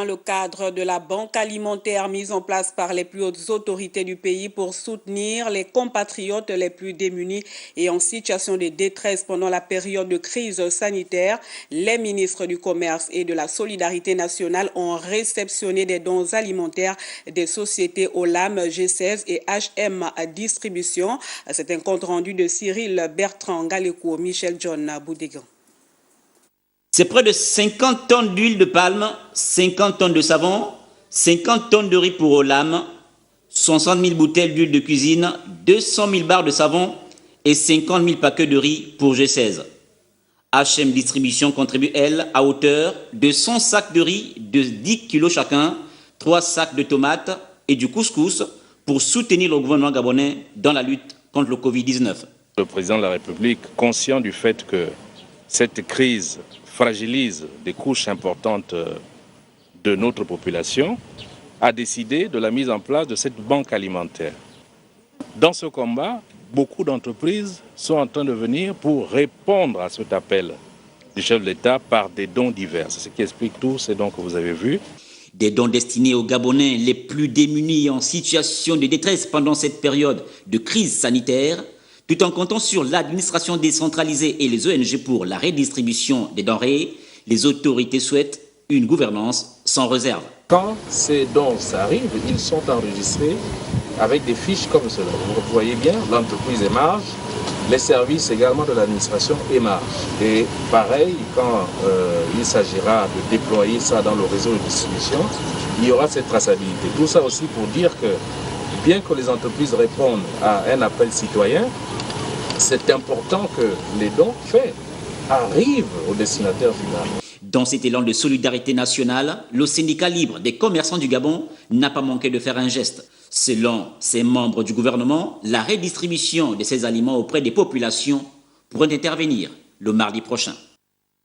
dans le cadre de la banque alimentaire mise en place par les plus hautes autorités du pays pour soutenir les compatriotes les plus démunis et en situation de détresse pendant la période de crise sanitaire. Les ministres du Commerce et de la Solidarité nationale ont réceptionné des dons alimentaires des sociétés Olam, G16 et HM Distribution. C'est un compte rendu de Cyril Bertrand Galéco, Michel John Boudégan. C'est près de 50 tonnes d'huile de palme, 50 tonnes de savon, 50 tonnes de riz pour Olam, 60 000 bouteilles d'huile de cuisine, 200 000 barres de savon et 50 000 paquets de riz pour G16. HM Distribution contribue, elle, à hauteur de 100 sacs de riz de 10 kilos chacun, 3 sacs de tomates et du couscous pour soutenir le gouvernement gabonais dans la lutte contre le Covid-19. Le président de la République, conscient du fait que cette crise fragilise des couches importantes de notre population, a décidé de la mise en place de cette banque alimentaire. Dans ce combat, beaucoup d'entreprises sont en train de venir pour répondre à cet appel du chef de l'État par des dons divers. C'est ce qui explique tous ces dons que vous avez vus. Des dons destinés aux Gabonais les plus démunis en situation de détresse pendant cette période de crise sanitaire, tout en comptant sur l'administration décentralisée et les ONG pour la redistribution des denrées. Les autorités souhaitent une gouvernance sans réserve. Quand ces dons arrivent, ils sont enregistrés avec des fiches comme cela. Vous voyez bien, l'entreprise émarge, les services également de l'administration émargent. Et pareil, quand il s'agira de déployer ça dans le réseau de distribution, il y aura cette traçabilité. Tout ça aussi pour dire que bien que les entreprises répondent à un appel citoyen, c'est important que les dons faits arrivent au destinataire final. Dans cet élan de solidarité nationale, le syndicat libre des commerçants du Gabon n'a pas manqué de faire un geste. Selon ses membres du gouvernement, la redistribution de ces aliments auprès des populations pourrait intervenir le mardi prochain.